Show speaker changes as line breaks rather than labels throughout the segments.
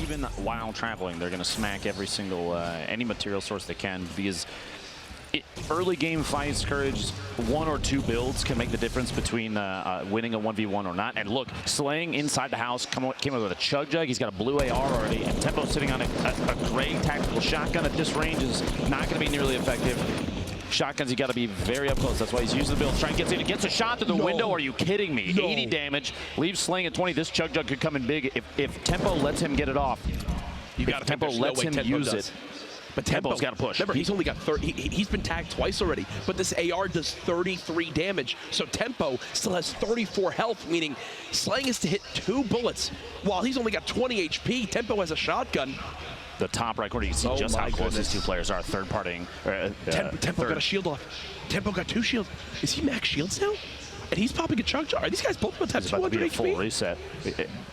even while traveling, they're going to smack every single, any material source they can, because early game fights, Courage, 1 or 2 builds can make the difference between winning a 1v1 or not. And look, Slaying inside the house came up with a Chug Jug. He's got a blue AR already, and Tempo sitting on a gray tactical shotgun at this range is not going to be nearly effective. Shotguns, you got to be very up close. That's why he's using the build. Trying to get in. Gets a shot through the window. Are you kidding me? 80 damage. Leaves Slaying at 20. This Chug Jug could come in big if Tempo lets him get it off.
You got
Tempo lets him use it.
But
Tempo's got to push.
Remember, he's only got 30. He's been tagged twice already, but this AR does 33 damage. So Tempo still has 34 health, meaning Slaying is to hit 2 bullets. While he's only got 20 HP, Tempo has a shotgun.
The top right corner, you can see just how close these two players are. Third partying.
Tempo got a shield off. Tempo got 2 shields. Is he max shields now? And he's popping a Chug Jug. Are these guys both about to have 200 HP?
Full reset.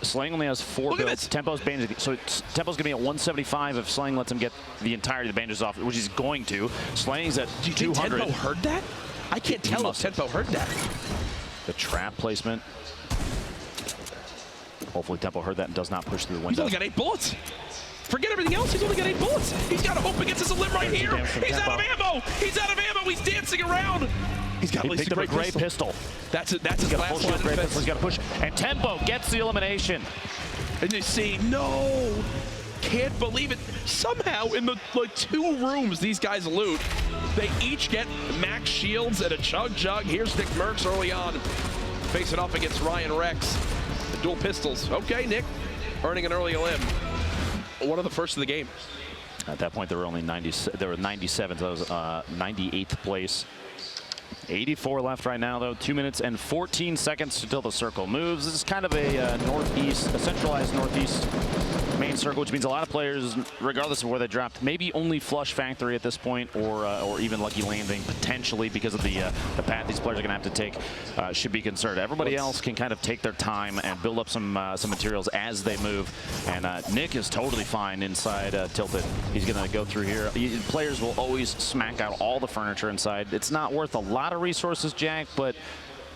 Slaying only has 4 builds. Tempo's bandage, so Tempo's gonna be at 175 if Slaying lets him get the entirety of the bandages off, which he's going to. Slaying's at 200.
Do you think Tempo heard that? I can't tell if Tempo heard that.
The trap placement. Hopefully Tempo heard that and does not push through the window.
He's only got 8 bullets. Forget everything else. He's only got 8 bullets. He's got to hope against his limb right here. He's out of ammo. He's out of ammo. He's dancing around. He's got
picked up a gray pistol.
That's his last line of defense.
He's got to push. And Tempo gets the elimination.
And you see, no. Can't believe it. Somehow, in the 2 rooms these guys loot, they each get max shields and a Chug Jug. Here's Nickmercs early on. Facing off against Ryan Rex. The dual pistols. Okay, Nick, earning an early limb. One of the first of the game.
At that point, there were only 97. There were 97. So that was 98th place. 84 left right now, though. 2 minutes and 14 seconds until the circle moves. This is kind of a northeast, a centralized northeast main circle, which means a lot of players, regardless of where they dropped, maybe only flush factory at this point, or even lucky landing potentially because of the path these players are going to have to take. Should be concerned. Everybody else can kind of take their time and build up some materials as they move. And Nick is totally fine inside Tilted. He's going to go through here. Players will always smack out all the furniture inside. It's not worth a lot of resources, Jack, but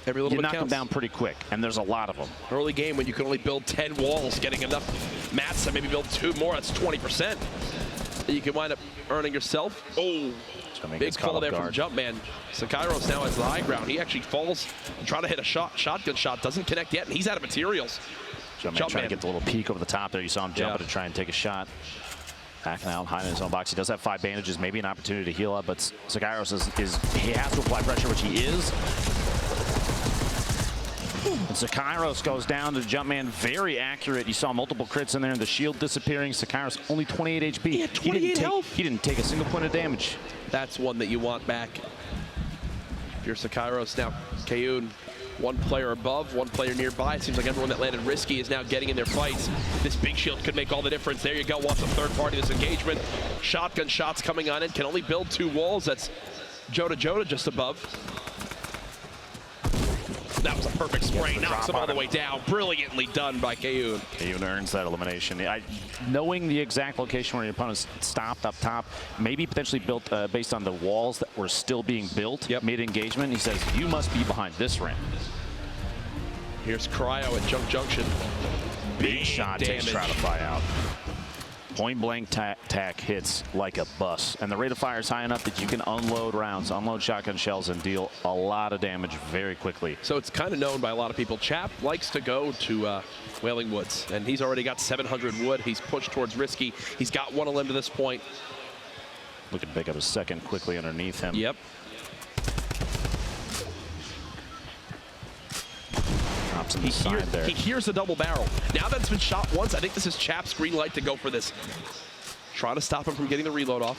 every little
you
bit
knock
counts.
them down pretty quick, and there's a lot of them.
Early game when you can only build 10 walls, getting enough mats to maybe build 2 more, that's 20%. You can wind up earning yourself. Oh, big fall there from Jumpman. Sakairos now has the high ground. He actually falls and trying to hit a shotgun shot. Doesn't connect yet, and he's out of materials.
Jumpman trying to get the little peek over the top there. You saw him jump to try and take a shot. Backing out, hiding in his own box. He does have 5 bandages, maybe an opportunity to heal up, but Sakairos he has to apply pressure, which he is. And Sakairos goes down to Jumpman, very accurate. You saw multiple crits in there, and the shield disappearing. Sakairos only 28 HP.
He had 28 health.
He didn't take a single point of damage.
That's one that you want back. If you're Sakairos now, Kayun, 1 player above, 1 player nearby. It seems like everyone that landed risky is now getting in their fights. This big shield could make all the difference. There you go, wants a third party this engagement. Shotgun shots coming on in, can only build 2 walls. That's Joda just above. That was a perfect spray, knocks him all the way down. Brilliantly done by Kayun.
Kayun earns that elimination. Knowing the exact location where your opponents stopped up top, maybe potentially built based on the walls that were still being built mid-engagement, he says, you must be behind this rim.
Here's Cryo at Junk Junction.
Big shot takes Stratify out. Point blank tack hits like a bus, and the rate of fire is high enough that you can unload rounds, unload shotgun shells, and deal a lot of damage very quickly.
So it's kind of known by a lot of people. Chap likes to go to Wailing Woods, and he's already got 700 wood. He's pushed towards risky. He's got 1 limb to this point.
Looking to pick up a second quickly underneath him.
Yep. He hears the double barrel. Now that it's been shot once, I think this is Chap's green light to go for this. Trying to stop him from getting the reload off.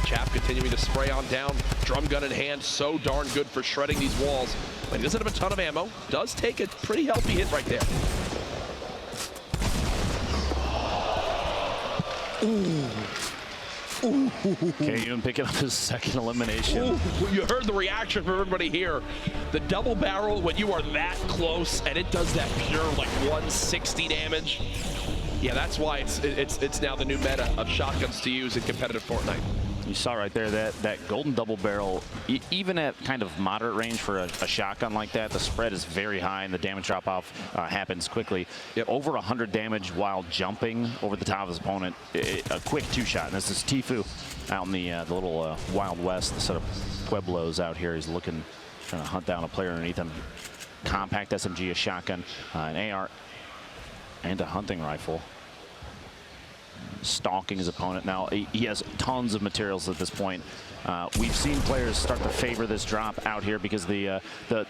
Chap continuing to spray on down. Drum gun in hand, so darn good for shredding these walls. But he doesn't have a ton of ammo. Does take a pretty healthy hit right there. Ooh.
Kayun picking up his second elimination.
Ooh, you heard the reaction from everybody here. The double barrel, when you are that close and it does that pure like 160 damage. Yeah, that's why it's now the new meta of shotguns to use in competitive Fortnite.
You saw right there that golden double barrel, even at kind of moderate range for a shotgun like that, the spread is very high and the damage drop off happens quickly.
Yep.
Over 100 damage while jumping over the top of his opponent. A quick 2-shot. And this is Tfue out in the little Wild West, the set of Pueblos out here. He's trying to hunt down a player underneath him. Compact SMG, a shotgun, an AR, and a hunting rifle. Stalking his opponent. Now he has tons of materials at this point. We've seen players start to favor this drop out here because the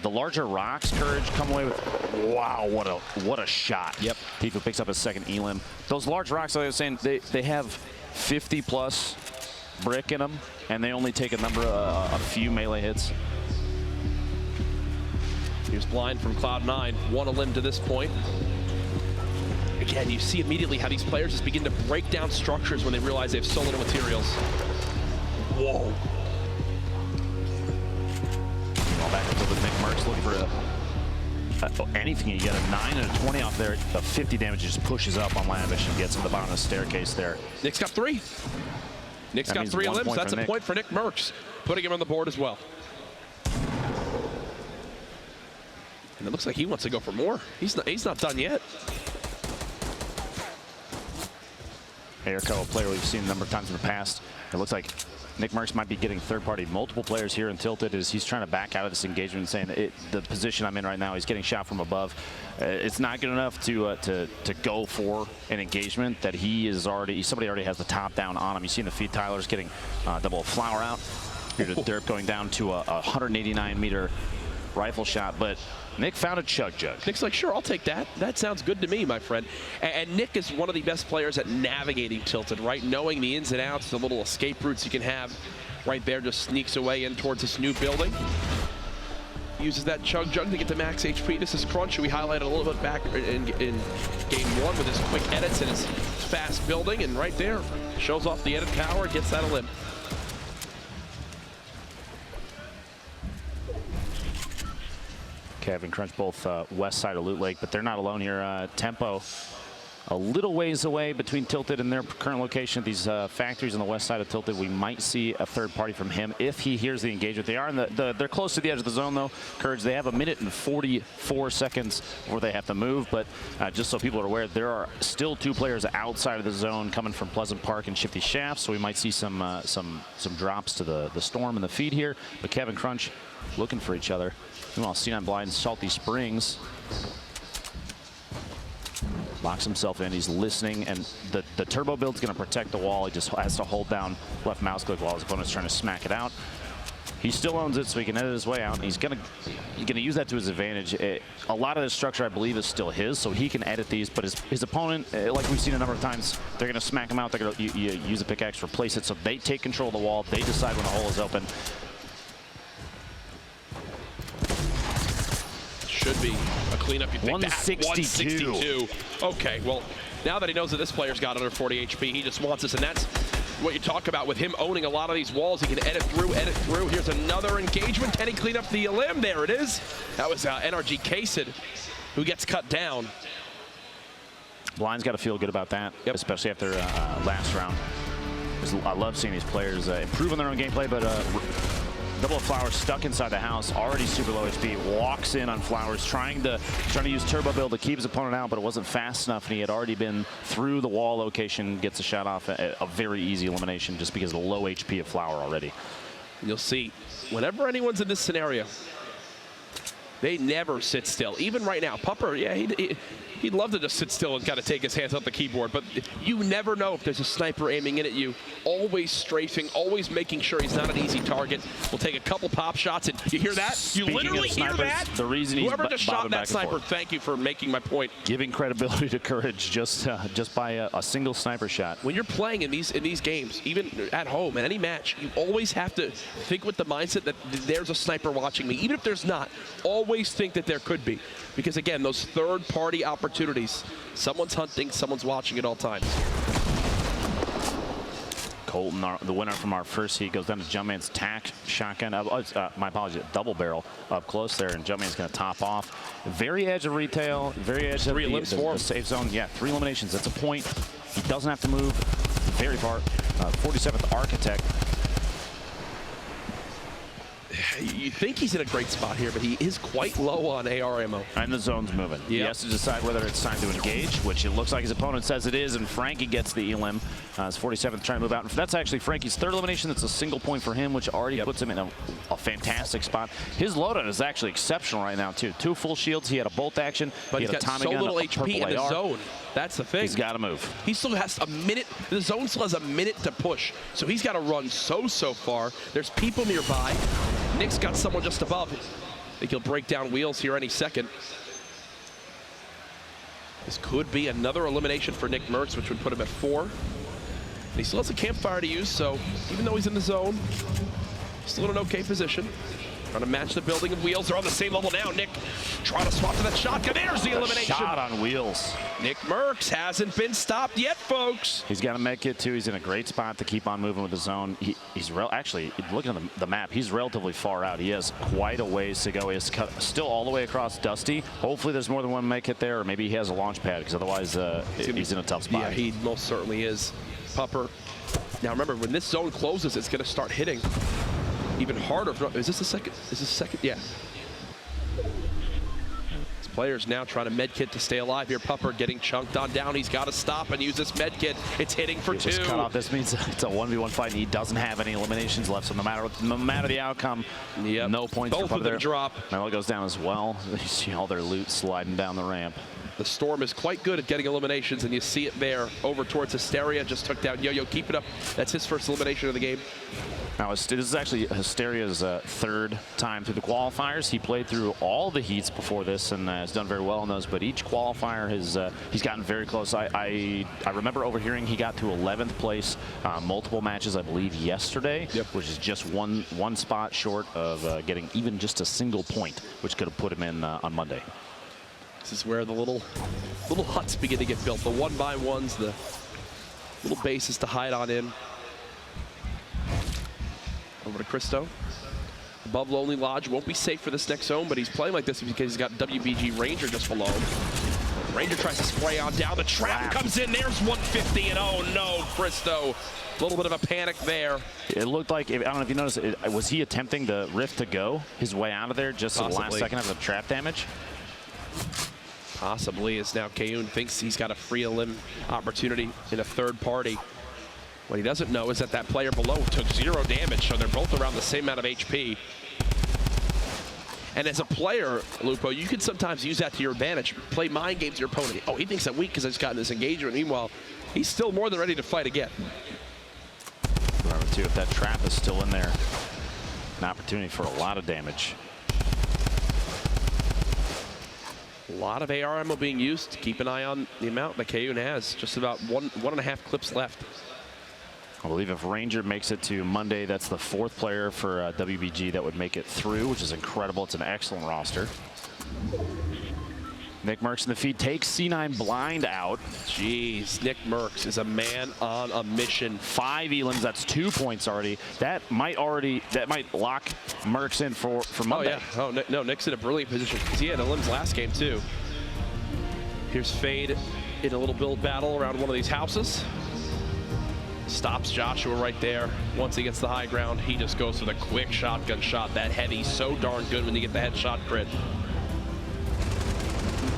larger rocks, Courage, come away with, wow, what a shot.
Yep.
Tfue picks up his second elim. Those large rocks, like I was saying, they have 50 plus brick in them, and they only take a few melee hits.
He was blind from Cloud9, one elim to this point. Again, you see immediately how these players just begin to break down structures when they realize they have so little materials. Whoa.
Ball back into the Nickmercs, looking for anything. You get a 9 and a 20 off there. The 50 damage just pushes up on Lavish and gets him to the bottom of the staircase there.
Nick's got 3. Nick's got 3 elims. That's a point for Nickmercs, putting him on the board as well. And it looks like he wants to go for more. He's not done yet.
Airco, a player we've seen a number of times in the past. It looks like Nickmercs might be getting third-party multiple players here in Tilted as he's trying to back out of this engagement, saying the position I'm in right now, he's getting shot from above. It's not good enough to go for an engagement that somebody already has the top down on him. You see in the feed, Tyler's getting double flower out. Here to Derp going down to a 189-meter rifle shot, but Nick found a chug jug.
Nick's like, sure, I'll take that. That sounds good to me, my friend. And Nick is one of the best players at navigating Tilted, right? Knowing the ins and outs, the little escape routes you can have right there, just sneaks away in towards this new building. Uses that chug jug to get to max HP. This is Crunch, who we highlighted a little bit back in game 1 with his quick edits and his fast building. And right there, shows off the edit power, gets that elim.
Kevin Crunch both west side of Loot Lake, but they're not alone here. Tempo a little ways away between Tilted and their current location at these factories on the west side of Tilted. We might see a third party from him if he hears the engagement. They are they're close to the edge of the zone though. Courage, they have 1 minute and 44 seconds before they have to move, but just so people are aware, there are still 2 players outside of the zone coming from Pleasant Park and Shifty Shafts, so we might see some drops to the Storm and the feed here. But Kevin Crunch looking for each other. Meanwhile, C9 Blind, Salty Springs locks himself in. He's listening, and the turbo build's going to protect the wall. He just has to hold down left mouse click while his opponent's trying to smack it out. He still owns it, so he can edit his way out. And he's gonna use that to his advantage. A lot of the structure, I believe, is still his, so he can edit these. But his opponent, like we've seen a number of times, they're gonna smack him out. They're gonna use a pickaxe, replace it, so they take control of the wall. They decide when the hole is open.
Should be a cleanup. You think
162.
162. Okay, well, now that he knows that this player's got under 40 HP, he just wants this, and that's what you talk about with him owning a lot of these walls. He can edit through. Here's another engagement. Can he clean up the elim? There it is. That was NRG Kasid who gets cut down.
Blind's got to feel good about that, especially after last round. I love seeing these players improve on their own gameplay, but Double Flowers stuck inside the house, already super low HP, walks in on Flowers, trying to use turbo build to keep his opponent out, but it wasn't fast enough, and he had already been through the wall location, gets a shot off, a very easy elimination just because of the low HP of Flower already.
You'll see, whenever anyone's in this scenario, they never sit still. Even right now, Pupper, yeah, he'd love to just sit still and kind of take his hands off the keyboard, but you never know if there's a sniper aiming in at you. Always strafing, always making sure he's not an easy target. We'll take a couple pop shots, and you hear that? You literally hear that?
The reason he's
whoever just shot that sniper, thank you for making my point.
Giving credibility to Courage just by a single sniper shot.
When you're playing in these games, even at home, in any match, you always have to think with the mindset that there's a sniper watching me. Even if there's not, always think that there could be. Because again, those third-party opportunities, someone's hunting, someone's watching at all times.
Colton, the winner from our first heat, goes down to Jumpman's tack shotgun. My apologies, double barrel up close there, and Jumpman's going to top off. Very edge of retail, very edge of the safe zone. Yeah, 3 eliminations. That's a point. He doesn't have to move very far. 47th Architect
You think he's in a great spot here, but he is quite low on AR ammo.
And the zone's moving. He has to decide whether it's time to engage, which it looks like his opponent says it is, and Frankie gets the elim. His 47th trying to move out. And that's actually Frankie's third elimination. That's a single point for him, which already puts him in a fantastic spot. His loadout is actually exceptional right now, too. 2 full shields. He had a bolt action.
But
he
he's
had
got
a
so
Tommy gun,
little
a
HP in the
AR.
zone. That's the thing.
He's got to move.
He still has a minute. The zone still has a minute to push. So he's got to run so far. There's people nearby. Nick's got someone just above. I think he'll break down wheels here any second. This could be another elimination for Nickmercs, which would put him at 4. And he still has a campfire to use, so even though he's in the zone, still in an okay position. Trying to match the building, and wheels are on the same level now. Nick trying to swap to that shotgun. There's the elimination.
Shot on wheels.
Nickmercs hasn't been stopped yet, folks.
He's got a med kit too. He's in a great spot to keep on moving with the zone. He's actually looking at the map. He's relatively far out. He has quite a ways to go. He's still all the way across Dusty. Hopefully, there's more than one med kit there, or maybe he has a launch pad, because otherwise, he's in a tough spot.
Yeah, he most certainly is. Pupper. Now remember, when this zone closes, it's going to start hitting even harder. Is this the second? Is this the second? Yeah. This player's now trying to medkit to stay alive here. Pupper getting chunked on down. He's got to stop and use this medkit. It's hitting for 2.
Cut off. This means it's a 1v1 fight, and he doesn't have any eliminations left. So no matter the outcome, no points.
Both of them drop.
Melo goes down as well. You see all their loot sliding down the ramp.
The Storm is quite good at getting eliminations, and you see it there over towards Hysteria. Just took down Yo-Yo. Keep it up. That's his first elimination of the game.
Now, this is actually Hysteria's 3rd time through the qualifiers. He played through all the heats before this and has done very well in those, but each qualifier he's gotten very close. I remember overhearing he got to 11th place multiple matches, I believe, yesterday, which is just one spot short of getting even just a single point, which could have put him in on Monday.
This is where the little huts begin to get built. The 1x1s, the little bases to hide on in. Over to Christo. Above Lonely Lodge. Won't be safe for this next zone, but he's playing like this because he's got WBG Ranger just below him. Ranger tries to spray on down. The trap comes in. There's 150, and oh no, Christo. A little bit of a panic there.
It looked like, I don't know if you noticed, was he attempting the rift to go his way out of there just at the last second of the trap damage?
Possibly, as now Kayun thinks he's got a free elim opportunity in a third party. What he doesn't know is that that player below took 0 damage, so they're both around the same amount of HP. And as a player, Lupo, you can sometimes use that to your advantage. Play mind games to your opponent. Oh, he thinks I'm weak because I just got in this engagement. Meanwhile, he's still more than ready to fight again.
Remember, too, if that trap is still in there, an opportunity for a lot of damage.
A lot of AR ammo being used. Keep an eye on the amount that Kayun has. Just about one and a half clips left.
I believe if Ranger makes it to Monday, that's the 4th player for WBG that would make it through, which is incredible. It's an excellent roster. Nickmercs in the feed takes C9 Blind out.
Jeez, Nickmercs is a man on a mission.
5 elims, that's 2 points already. That might lock Mercs in for Monday.
Oh yeah, no, Nick's in a brilliant position because he had elims last game too. Here's Fade in a little build battle around one of these houses. Stops Joshua right there. Once he gets the high ground, he just goes for the quick shotgun shot. That heavy, so darn good when you get the headshot crit.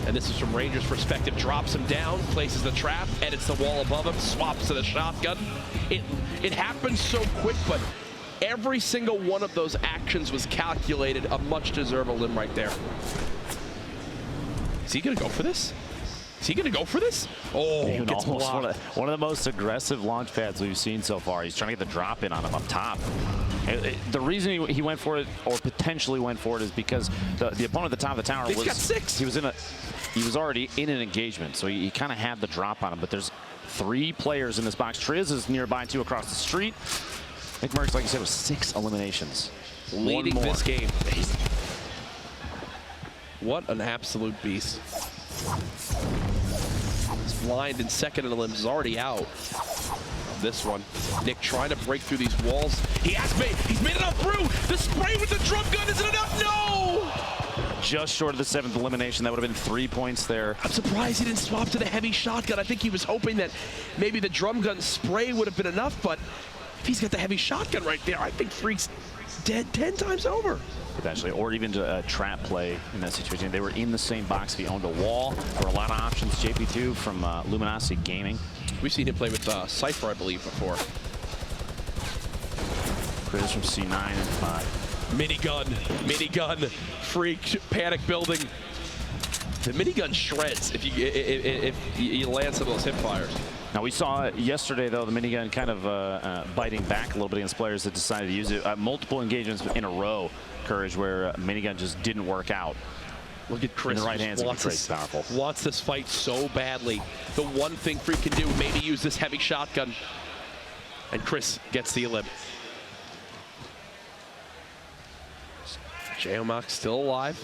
And this is from Ranger's perspective. Drops him down, places the trap, edits the wall above him, swaps to the shotgun. It happens so quick, but every single one of those actions was calculated. A much deserved limb right there. Is he gonna go for this? Is he going to go for this? Oh, gets blocked.
One of the most aggressive launch pads we've seen so far. He's trying to get the drop in on him up top. The reason he went for it, or potentially went for it, is because the opponent at the top of the tower
got 6.
He was already in an engagement, so he kind of had the drop on him. But there's 3 players in this box. Triz is nearby, 2 across the street. Nickmercs, like you said, was 6 eliminations.
Leading this game. What an absolute beast. He's blind in second, and the limb's already out. This one, Nick trying to break through these walls. He's made it up through. The spray with the drum gun, is it enough? No!
Just short of the 7th elimination. That would have been 3 points there.
I'm surprised he didn't swap to the heavy shotgun. I think he was hoping that maybe the drum gun spray would have been enough, but if he's got the heavy shotgun right there, I think Freak's dead 10 times over.
Potentially, or even to a trap play in that situation. They were in the same box. If he owned a wall, there were a lot of options. JP2 from Luminosity Gaming.
We've seen him play with Cypher, I believe, before.
Chris from C9 and 5.
Minigun, freak, panic building. The minigun shreds if you land some of those hip fires.
Now we saw yesterday though the minigun kind of biting back a little bit against players that decided to use it. Multiple engagements in a row, Courage, where minigun just didn't work out.
Look at Chris.
In the right hands, it's powerful.
Wants this fight so badly. The one thing Freak can do, maybe use this heavy shotgun. And Chris gets the elim. Geomock still alive.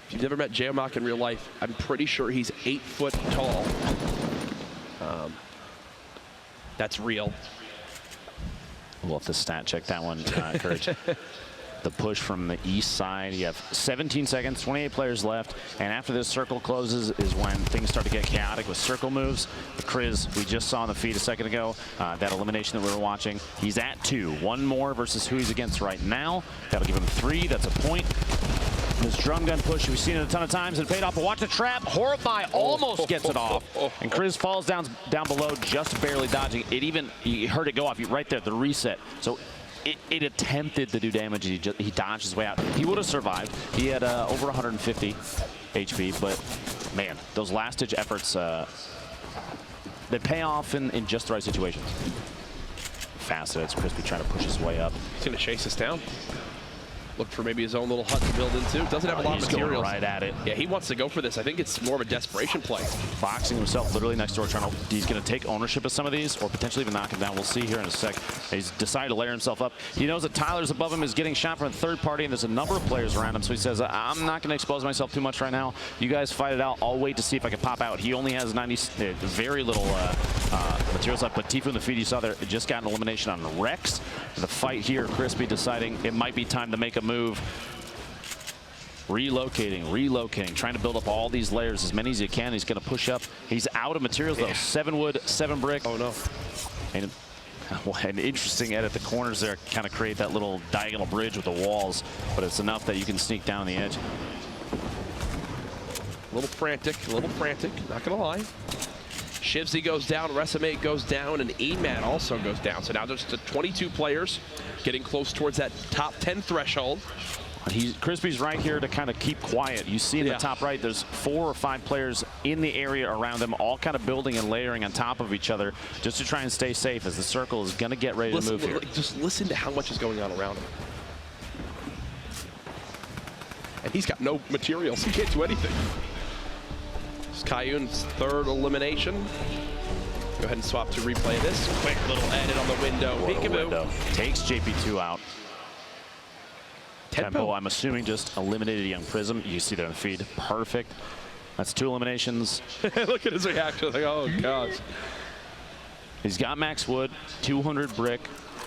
If you've never met Geomock in real life, I'm pretty sure he's 8 foot tall. That's real.
We'll have to stat check that one, Courage. The push from the east side. You have 17 seconds, 28 players left, and after this circle closes is when things start to get chaotic with circle moves. The Kriz we just saw on the feed a second ago, that elimination that we were watching, he's at 2. One more versus who he's against right now. That'll give him 3. That's a point. This drum gun push, we've seen it a ton of times and paid off, but watch the trap. Horrify almost gets it off. And Kriz falls down below, just barely dodging. You heard it go off right there, the reset. So it attempted to do damage. He dodged his way out. He would have survived. He had over 150 HP, but man, those last-ditch efforts, they pay off in just the right situations. Fast as Crispy trying to push his way up.
He's going to chase us down. Look for maybe his own little hut to build into. Doesn't have a lot of materials.
Going right at it.
Yeah, he wants to go for this. I think it's more of a desperation play.
Boxing himself literally next door, trying to. He's going to take ownership of some of these, or potentially even knock him down. We'll see here in a sec. He's decided to layer himself up. He knows that Tyler's above him, is getting shot from a third party, and there's a number of players around him. So he says, "I'm not going to expose myself too much right now. You guys fight it out. I'll wait to see if I can pop out." He only has very little materials left. But Tfue in the feed, you saw there, just got an elimination on Rex. The fight here, Crispy deciding it might be time to make a move. Relocating, trying to build up all these layers, as many as he can. He's going to push up. He's out of materials, though. 7 wood, 7 brick.
Oh, no.
And an interesting edit. The corners there kind of create that little diagonal bridge with the walls, but it's enough that you can sneak down the edge.
A little frantic, not going to lie. Shivsy goes down, Resume goes down, and Emat also goes down. So now there's 22 players getting close towards that top 10 threshold.
Crispy's right here to kind of keep quiet. You see in the top right, there's 4 or 5 players in the area around them, all kind of building and layering on top of each other just to try and stay safe as the circle is going to get ready to move here.
Just listen to how much is going on around him. And he's got no materials. He can't do anything. It's Kayun's 3rd elimination. Go ahead and swap to replay this. Quick little edit on the window. Peekaboo.
Takes JP2 out.
Tempo,
I'm assuming, just eliminated Young Prism. You see that in the feed. Perfect. That's 2 eliminations.
Look at his reaction. Like, oh, gosh.
He's got max wood, 200 brick.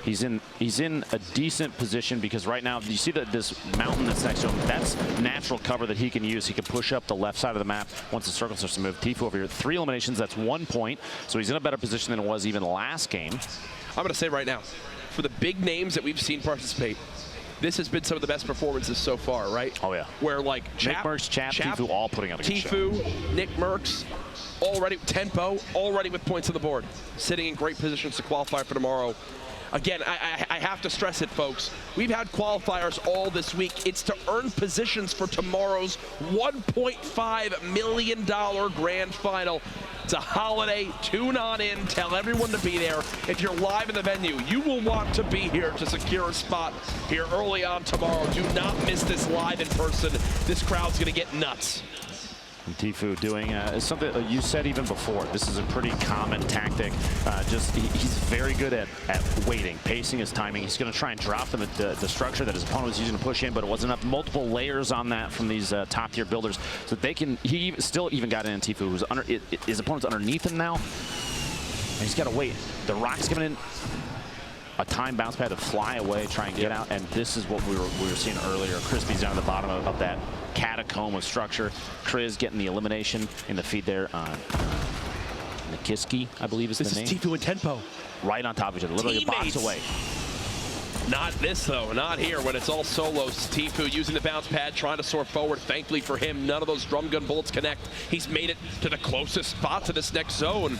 He's in a decent position because right now, you see that this mountain that's next to him, that's natural cover that he can use. He can push up the left side of the map once the circle starts to move. Tfue over here, 3 eliminations, that's 1 point. So he's in a better position than it was even last game.
I'm going to say right now, for the big names that we've seen participate, this has been some of the best performances so far, right?
Oh, yeah.
Where, like,
Nickmercs, Chap, Tfue all putting out a good show.
Tfue, Nickmercs, already Tempo, already with points on the board. Sitting in great positions to qualify for tomorrow. Again, I have to stress it, folks. We've had qualifiers all this week. It's to earn positions for tomorrow's $1.5 million grand final. It's a holiday. Tune on in. Tell everyone to be there. If you're live in the venue, you will want to be here to secure a spot here early on tomorrow. Do not miss this live in person. This crowd's going to get nuts.
And Tfue doing something you said even before. This is a pretty common tactic. He's very good at waiting, pacing his timing. He's going to try and drop the structure that his opponent was using to push in, but it wasn't enough. Multiple layers on that from these top tier builders, so they can. He still even got in Tfue, who's under his opponent's underneath him now. And he's got to wait. The rock's coming in. A time bounce pad to fly away, try and get out, and this is what we were seeing earlier. Crispy's down at the bottom of that catacomb of structure. Kriz getting the elimination in the feed there on Nikiski, I believe is the name.
This is Tfue and Tempo.
Right on top of each other, literally a box away.
Not this, though. Not here when it's all solos. Tfue using the bounce pad, trying to soar forward. Thankfully for him, none of those drum gun bullets connect. He's made it to the closest spot to this next zone.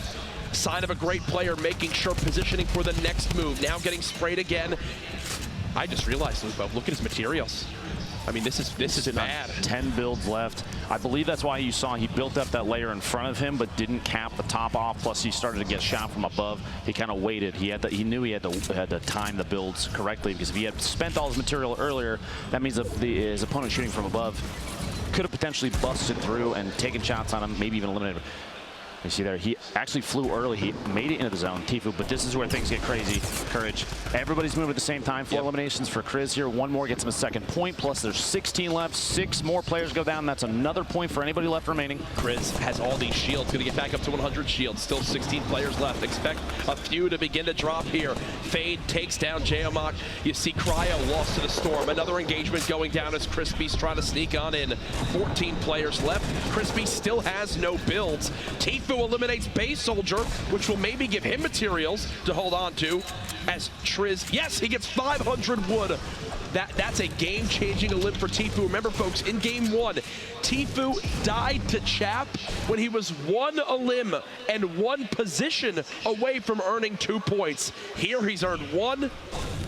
Sign of a great player, making sure positioning for the next move. Now getting sprayed again. I just realized, Lupo, look at his materials. I mean, this is bad. 10
builds left. I believe that's why you saw he built up that layer in front of him, but didn't cap the top off. Plus, he started to get shot from above. He kind of waited. He knew he had to time the builds correctly, because if he had spent all his material earlier, that means his opponent shooting from above could have potentially busted through and taken shots on him, maybe even eliminated him. You see there, he actually flew early. He made it into the zone, Tfue, but this is where things get crazy. Courage. Everybody's moving at the same time. 4 eliminations for Kriz here. 1 more gets him a second point, plus there's 16 left. 6 more players go down. That's another point for anybody left remaining.
Kriz has all these shields, gonna get back up to 100 shields. Still 16 players left. Expect a few to begin to drop here. Fade takes down Jayamak. You see Cryo lost to the Storm. Another engagement going down as Crispy's trying to sneak on in. 14 players left. Crispy still has no builds. Tfue eliminates Base Soldier, which will maybe give him materials to hold on to. As Triz, yes, he gets 500 wood. That's a game-changing elim for Tfue. Remember, folks, in game 1, Tfue died to Chap when he was 1 elim and 1 position away from earning 2 points. Here, he's earned 1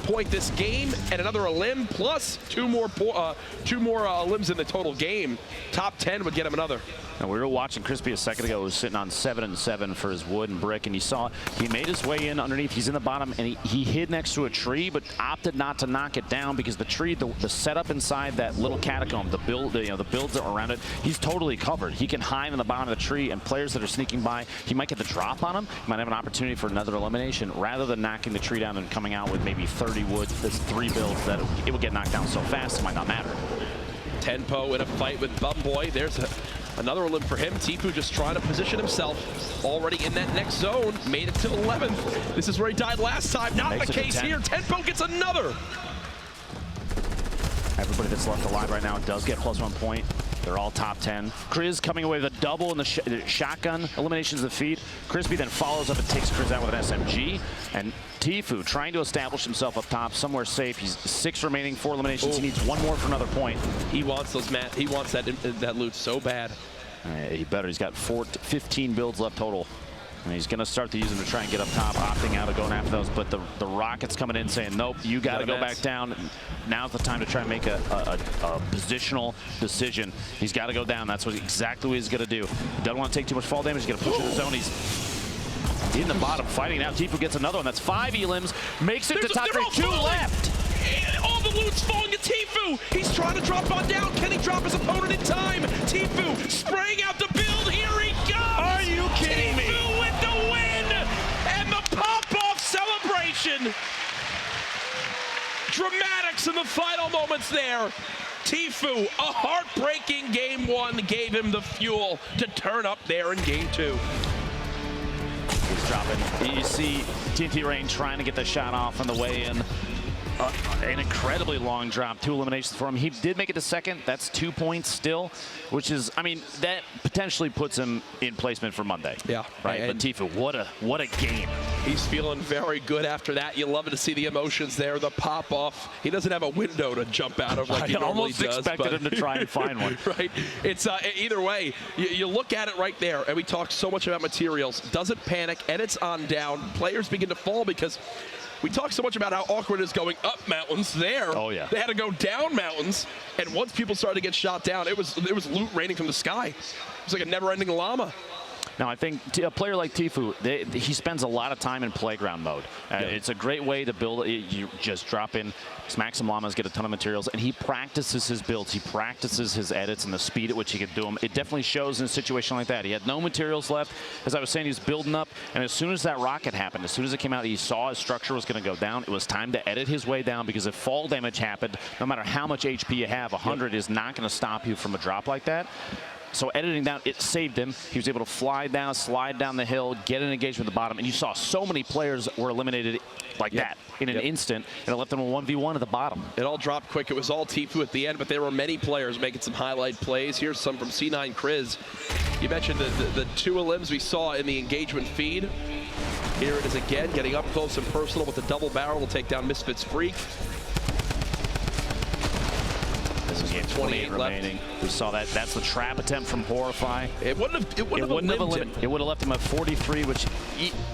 point this game and another elim plus 2 more elims in the total game. Top 10 would get him another.
Now, we were watching Crispy a second ago, who was sitting on 7 and 7 for his wood and brick, and you saw he made his way in underneath. He's in the bottom, and he hid next to a tree, but opted not to knock it down because the tree, the setup inside that little catacomb, the builds that were around it, he's totally covered. He can hide in the bottom of the tree, and players that are sneaking by, he might get the drop on him. He might have an opportunity for another elimination, rather than knocking the tree down and coming out with maybe 30 wood. There's 3 builds that it would get knocked down so fast, it might not matter.
Tenpo in a fight with Bumboy. There's another elim for him. Tfue just trying to position himself. Already in that next zone. Made it to 11th. This is where he died last time. Not the case here. Tenpo gets another.
Everybody that's left alive right now does get +1 point. They're all top 10. Kriz coming away with a double in the shotgun eliminations of the feed. Crispy then follows up and takes Kriz out with an SMG. And Tfue trying to establish himself up top, somewhere safe. He's 6 remaining, 4 eliminations. He needs 1 more for another point.
He wants those, Matt. He wants that loot so bad.
He better. He's got 15 builds left total. And he's going to start to use them to try and get up top, opting out of going after those. But the Rocket's coming in saying, nope, you got to go back down. Now's the time to try and make a positional decision. He's got to go down. That's exactly what he's going to do. He doesn't want to take too much fall damage. He's going to push in the zone. He's in the bottom fighting now. Tfue gets another one. That's 5 elims. Makes it to top 3. 2 left.
All the loot's falling to Tfue. He's trying to drop on down. Can he drop his opponent in time? Tfue spraying out the build. Here he comes.
Are you kidding me?
Tfue with the win and the pop-off celebration. Dramatics in the final moments there. Tfue, a heartbreaking game 1 gave him the fuel to turn up there in game 2.
He's dropping. You see TNT Rain trying to get the shot off on the way in. An incredibly long drop, 2 eliminations for him. He did make it to second. That's 2 points still, which is, I mean, that potentially puts him in placement for Monday.
Yeah.
Right, but Tfue, what a game.
He's feeling very good after that. You love to see the emotions there, the pop off. He doesn't have a window to jump out of like he normally does.
I almost expected him to try and find one.
Right. It's either way, you look at it right there, and we talk so much about materials. Doesn't panic, and it's on down. Players begin to fall because we talk so much about how awkward it is going up mountains. There,
oh yeah,
they had to go down mountains, and once people started to get shot down, it was loot raining from the sky. It was like a never-ending llama.
Now, I think a player like Tfue, he spends a lot of time in playground mode. It's a great way to build. You just drop in. Maxim Llamas get a ton of materials, and he practices his builds. He practices his edits and the speed at which he can do them. It definitely shows in a situation like that. He had no materials left. As I was saying, he was building up, and as soon as that rocket happened, as soon as it came out, he saw his structure was going to go down. It was time to edit his way down, because if fall damage happened, no matter how much HP you have, 100 is not going to stop you from a drop like that. So editing down, it saved him. He was able to fly down, slide down the hill, get an engagement at the bottom, and you saw so many players were eliminated like that in an instant, and it left them a 1v1 at the bottom.
It all dropped quick. It was all Tfue at the end, but there were many players making some highlight plays. Here's some from C9 Kriz. You mentioned the 2 elims we saw in the engagement feed. Here it is again, getting up close and personal with the double barrel will take down Misfits Freak.
This is 28 remaining. We saw that. That's the trap attempt from Horrify.
It wouldn't have
left him at 43, which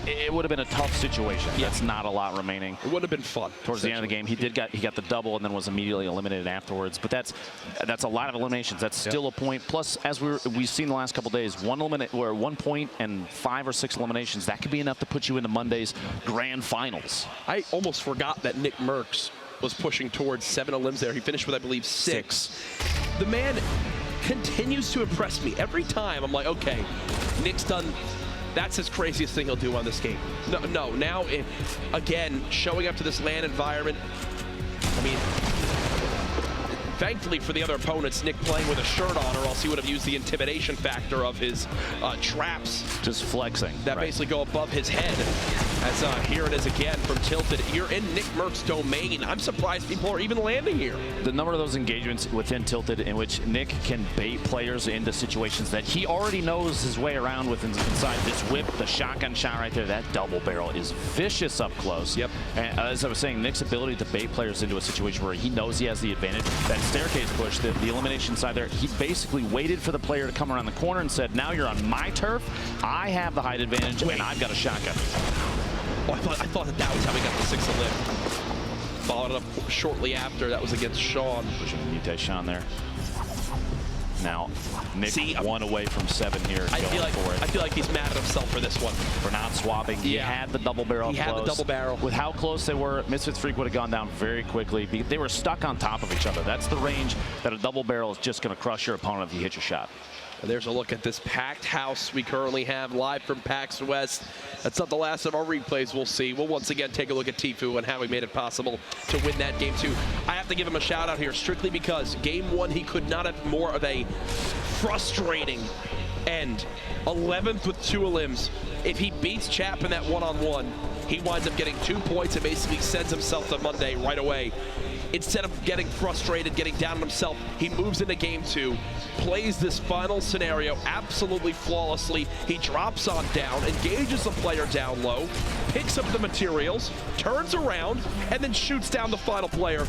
it would have been a tough situation.
Yeah.
That's not a lot remaining.
It would have been fun.
Towards the end of the game, he got the double and then was immediately eliminated afterwards. But that's a lot of eliminations. That's still a point. Plus, as we've seen the last couple days, 1 point and 5 or 6 eliminations, that could be enough to put you into Monday's grand finals.
I almost forgot that Nickmercs was pushing towards 7 elims there. He finished with, I believe, 6. The man continues to impress me. Every time I'm like, okay, Nick's done, that's his craziest thing he'll do on this game. No, now, again, showing up to this LAN environment, I mean, thankfully for the other opponents, Nick playing with a shirt on, or else he would have used the intimidation factor of his traps.
Just flexing.
That basically go above his head. As here it is again from Tilted. You're in Nickmercs' domain. I'm surprised people are even landing here.
The number of those engagements within Tilted in which Nick can bait players into situations that he already knows his way around with inside this whip, the shotgun shot right there, that double barrel is vicious up close.
Yep.
And as I was saying, Nick's ability to bait players into a situation where he knows he has the advantage, that staircase push, the elimination side there, he basically waited for the player to come around the corner and said, now you're on my turf, I have the height advantage, and I've got a shotgun.
Oh, I thought that was how he got the 6th elim. Followed it up shortly after. That was against Sean.
Pushing mute Sean there. Now, Nick 1 away from 7 here.
I feel like he's mad at himself for this one.
For not swapping. He had the double barrel
He had the double barrel.
With how close they were, Misfits Freak would have gone down very quickly. They were stuck on top of each other. That's the range that a double barrel is just going to crush your opponent if you hit your shot.
There's a look at this packed house we currently have live from PAX West. That's not the last of our replays. We'll see. We'll once again take a look at Tfue and how he made it possible to win that game 2. I have to give him a shout out here strictly because game 1 he could not have more of a frustrating end. 11th with 2 elims. If he beats Chap in that one-on-one, he winds up getting 2 points and basically sends himself to Monday right away. Instead of getting frustrated, getting down on himself, he moves into game 2, plays this final scenario absolutely flawlessly. He drops on down, engages the player down low, picks up the materials, turns around, and then shoots down the final player.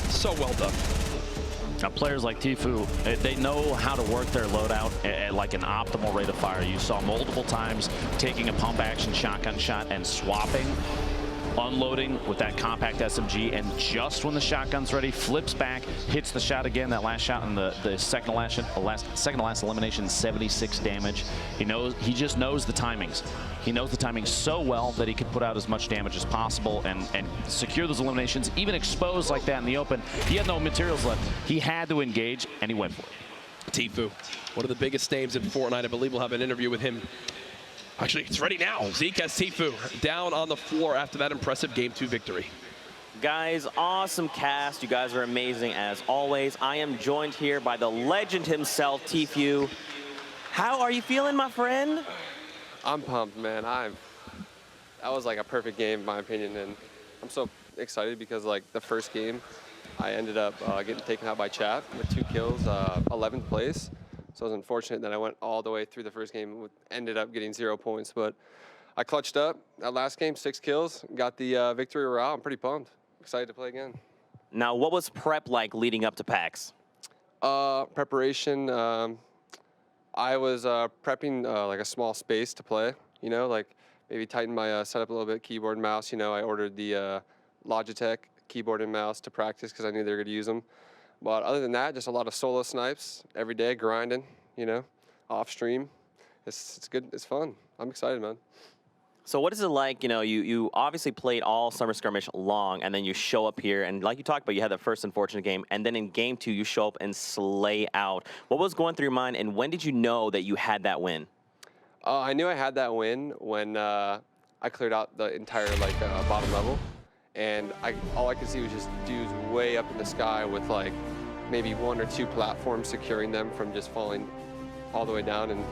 So well done.
Now, players like Tfue, they know how to work their loadout at like an optimal rate of fire. You saw multiple times taking a pump action shotgun shot and swapping, unloading with that compact SMG, and just when the shotgun's ready, flips back, hits the shot again. That last shot in the second to last elimination, 76 damage. He just knows the timings. He knows the timing so well that he can put out as much damage as possible and secure those eliminations, even exposed like that in the open. He had no materials left. He had to engage, and he went for it.
Tfue, one of the biggest names in Fortnite. I believe we'll have an interview with him. Actually, it's ready now. Zeke has Tfue down on the floor after that impressive game 2 victory.
Guys, awesome cast. You guys are amazing as always. I am joined here by the legend himself, Tfue. How are you feeling, my friend?
I'm pumped, man. That was like a perfect game, in my opinion, and I'm so excited because like the first game, I ended up getting taken out by Chap with 2 kills, 11th place. So it was unfortunate that I went all the way through the first game, ended up getting 0 points, but I clutched up. That last game, 6 kills, got the victory Royale. I'm pretty pumped. Excited to play again.
Now, what was prep like leading up to PAX?
Preparation, I was prepping like a small space to play, like maybe tighten my setup a little bit, keyboard and mouse. I ordered the Logitech keyboard and mouse to practice because I knew they were going to use them. But other than that, just a lot of solo snipes every day, grinding, off stream. It's good. It's fun. I'm excited, man.
So what is it like, you obviously played all Summer Skirmish long, and then you show up here, and like you talked about, you had that first unfortunate game, and then in game 2, you show up and slay out. What was going through your mind, and when did you know that you had that win?
I knew I had that win when I cleared out the entire bottom level. And all I could see was just dudes way up in the sky with like maybe 1 or 2 platforms securing them from just falling all the way down. And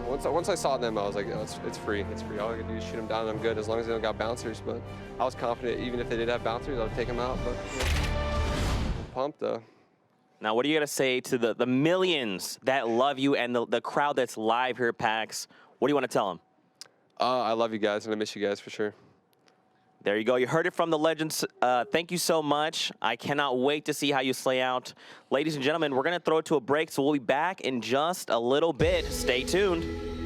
once I saw them, I was like, oh, it's free. It's free. All I could do is shoot them down and I'm good as long as they don't got bouncers. But I was confident even if they did have bouncers, I would take them out. But pumped though.
Now, what are you going to say to the millions that love you and the crowd that's live here at PAX? What do you want to tell them?
I love you guys, and I miss you guys for sure.
There you go. You heard it from the legends. Thank you so much. I cannot wait to see how you slay out. Ladies and gentlemen, we're going to throw it to a break, so we'll be back in just a little bit. Stay tuned.